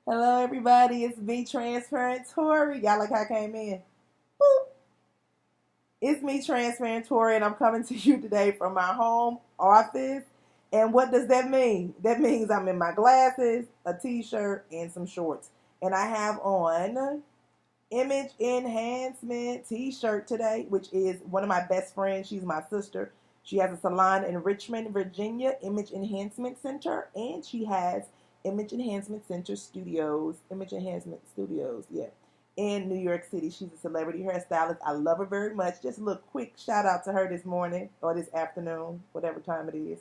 Hello, everybody. It's me, Transparent Tori. Y'all like how I came in? Boop. It's me, Transparent Tori, and I'm coming to you today from my home office. And what does that mean? That means I'm in my glasses, a t-shirt, and some shorts. And I have on image enhancement t-shirt today, which is one of my best friends. She's my sister. She has a salon in Richmond, Virginia, Image Enhancement Center, and she has Image Enhancement Studios, yeah, in New York City. She's a celebrity hairstylist. I love her very much. Just a little quick shout out to her this morning or this afternoon, whatever time it is.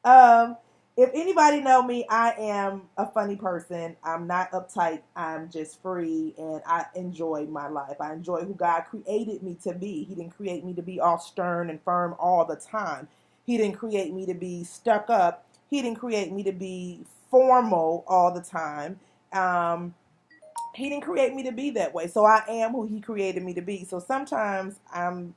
Um, if anybody know me, I am a funny person. I'm not uptight. I'm just free, and I enjoy my life. I enjoy who God created me to be. He didn't create me to be all stern and firm all the time. He didn't create me to be stuck up. He didn't create me to be formal all the time. Um, he didn't create me to be that way. So I am who he created me to be. So sometimes I'm,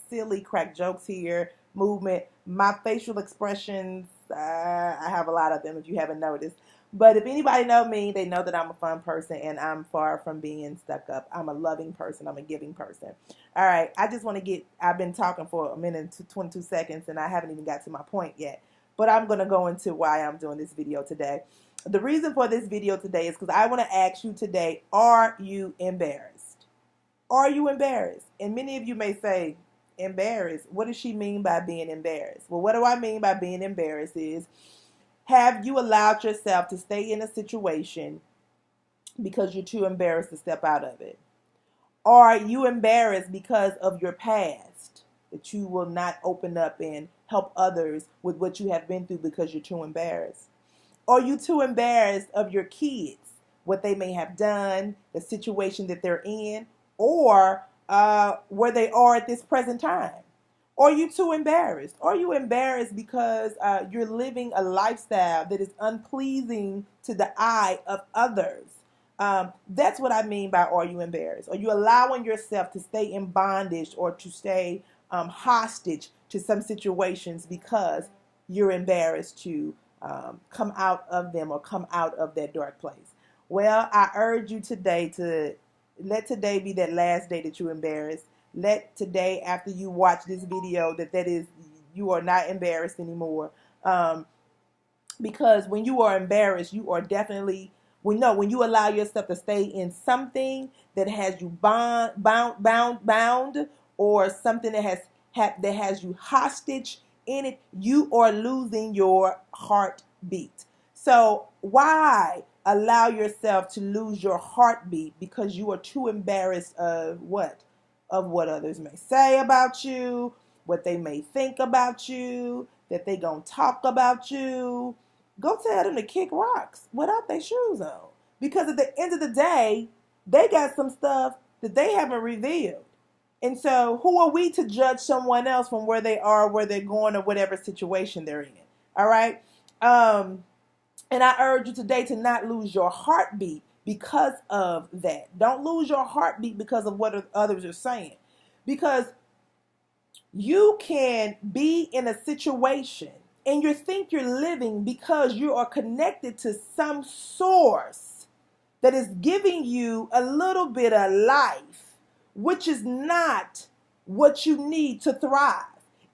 silly, crack jokes here, movement. My facial expressions, I have a lot of them if you haven't noticed. But if anybody know me, they know that I'm a fun person and I'm far from being stuck up. I'm a loving person. I'm a giving person. All right. I just want to I've been talking for a minute and 22 seconds and I haven't even got to my point yet. But I'm going to go into why I'm doing this video today. The reason for this video today is because I want to ask you today, are you embarrassed? Are you embarrassed? And many of you may say, embarrassed? What does she mean by being embarrassed? Well, what do I mean by being embarrassed is, have you allowed yourself to stay in a situation because you're too embarrassed to step out of it? Are you embarrassed because of your past, that you will not open up and help others with what you have been through because you're too embarrassed? Are you too embarrassed of your kids, what they may have done, the situation that they're in, or where they are at this present time? Are you too embarrassed? Are you embarrassed because you're living a lifestyle that is unpleasing to the eye of others? That's what I mean by, are you embarrassed? Are you allowing yourself to stay in bondage or to stay hostage to some situations because you're embarrassed to come out of them or come out of that dark place? Well, I urge you today to let today be that last day that you're embarrassed. Let today, after you watch this video, that is, you are not embarrassed anymore. Because when you are embarrassed, you are definitely, when you allow yourself to stay in something that has you bound, or something that has you hostage in it, you are losing your heartbeat. So why allow yourself to lose your heartbeat? Because you are too embarrassed of what? Of what others may say about you, what they may think about you, that they gonna talk about you. Go tell them to kick rocks without their shoes on. Because at the end of the day, they got some stuff that they haven't revealed. And so who are we to judge someone else from where they are, where they're going, or whatever situation they're in? All right. And I urge you today to not lose your heartbeat because of that. Don't lose your heartbeat because of what others are saying. Because you can be in a situation and you think you're living because you are connected to some source that is giving you a little bit of life, which is not what you need to thrive.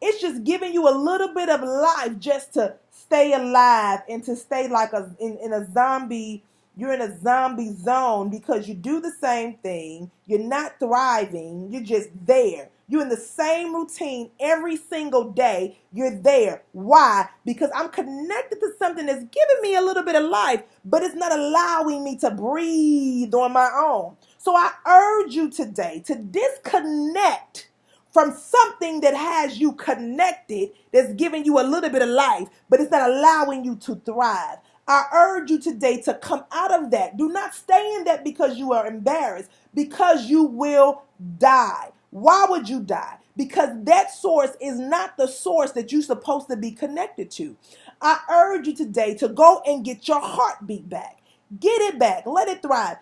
It's just giving you a little bit of life just to stay alive and to stay like in a zombie. You're in a zombie zone because you do the same thing. You're not thriving. You're just there. You're in the same routine every single day. You're there. Why? Because I'm connected to something that's giving me a little bit of life, but it's not allowing me to breathe on my own. So I urge you today to disconnect from something that has you connected, that's giving you a little bit of life, but it's not allowing you to thrive. I urge you today to come out of that. Do not stay in that because you are embarrassed, because you will die. Why would you die? Because that source is not the source that you're supposed to be connected to. I urge you today to go and get your heartbeat back. Get it back. Let it thrive.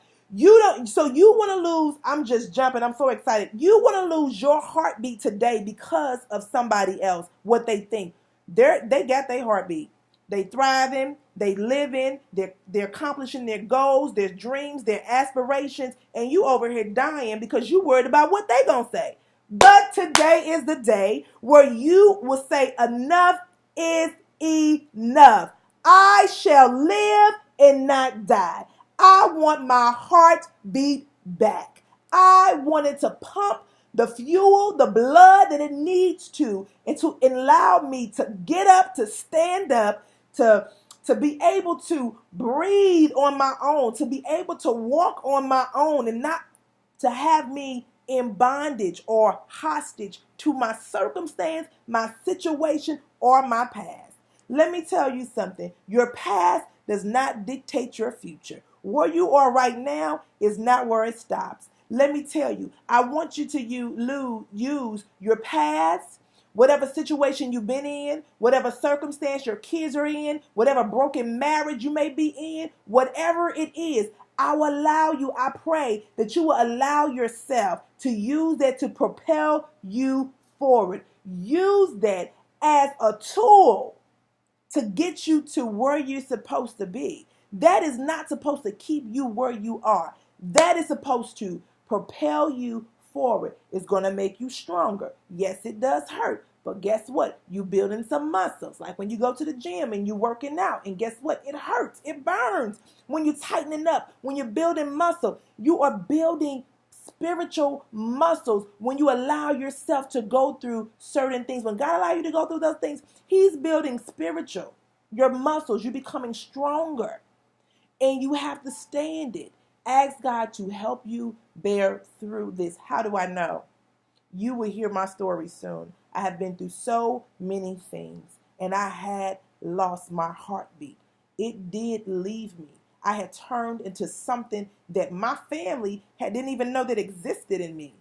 So you want to lose, I'm just jumping, I'm so excited. You want to lose your heartbeat today because of somebody else, what they think. They got their heartbeat. They thriving, they living, they're accomplishing their goals, their dreams, their aspirations, and you over here dying because you worried about what they gonna say. But today is the day where you will say enough is enough. I shall live and not die. I want my heartbeat back. I want it to pump the fuel, the blood that it needs to, and to allow me to get up, to stand up, to be able to breathe on my own, to be able to walk on my own, and not to have me in bondage or hostage to my circumstance, my situation, or my past. Let me tell you something. Your past does not dictate your future. Where you are right now is not where it stops. Let me tell you, I want you to use your past, whatever situation you've been in, whatever circumstance your kids are in, whatever broken marriage you may be in, whatever it is, I will allow you, I pray that you will allow yourself to use that to propel you forward. Use that as a tool to get you to where you're supposed to be. That is not supposed to keep you where you are. That is supposed to propel you forward. It's going to make you stronger. Yes, it does hurt. But guess what? You're building some muscles. Like when you go to the gym and you're working out. And guess what? It hurts. It burns. When you're tightening up, when you're building muscle, you are building spiritual muscles when you allow yourself to go through certain things. When God allows you to go through those things, He's building spiritual. Your muscles, you're becoming stronger. And you have to stand it. Ask God to help you bear through this. How do I know? You will hear my story soon. I have been through so many things, and I had lost my heartbeat. It did leave me. I had turned into something that my family didn't even know that existed in me.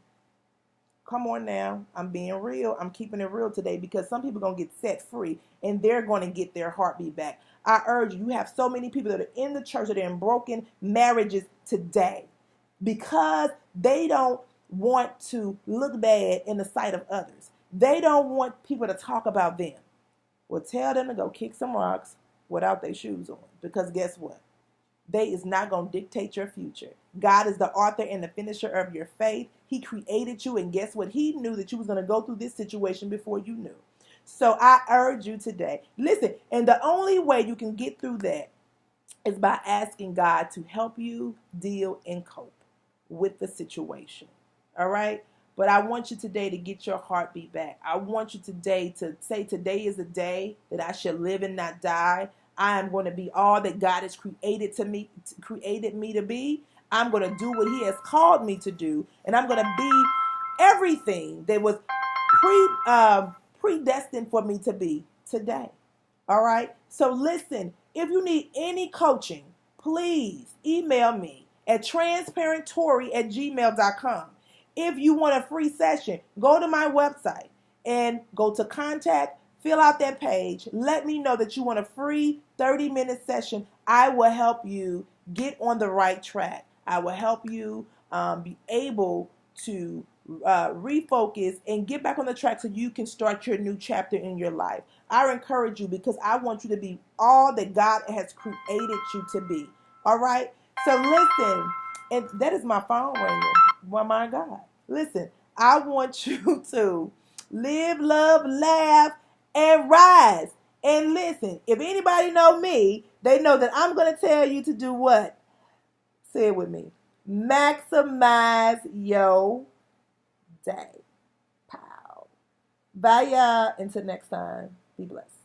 Come on now. I'm being real. I'm keeping it real today because some people are going to get set free and they're going to get their heartbeat back. I urge you, you have so many people that are in the church that are in broken marriages today because they don't want to look bad in the sight of others. They don't want people to talk about them. Well, tell them to go kick some rocks without their shoes on because guess what? They is not going to dictate your future. God is the author and the finisher of your faith. He created you, and guess what? He knew that you was going to go through this situation before you knew. So I urge you today, listen, and the only way you can get through that is by asking God to help you deal and cope with the situation. All right? But I want you today to get your heartbeat back. I want you today to say today is a day that I shall live and not die. I am going to be all that God has created me to be. I'm going to do what He has called me to do, and I'm going to be everything that was predestined for me to be today. All right? So listen, if you need any coaching, please email me at transparenttory@gmail.com. If you want a free session, go to my website and go to contact, fill out that page. Let me know that you want a free 30-minute session. I will help you get on the right track. I will help you be able to refocus and get back on the track so you can start your new chapter in your life. I encourage you because I want you to be all that God has created you to be. All right? So listen, and that is my phone ringing. Oh my God. Listen, I want you to live, love, laugh, and rise. And listen, if anybody know me, they know that I'm going to tell you to do what? Say it with me. Maximize your day. Pow. Bye, y'all. Until next time, be blessed.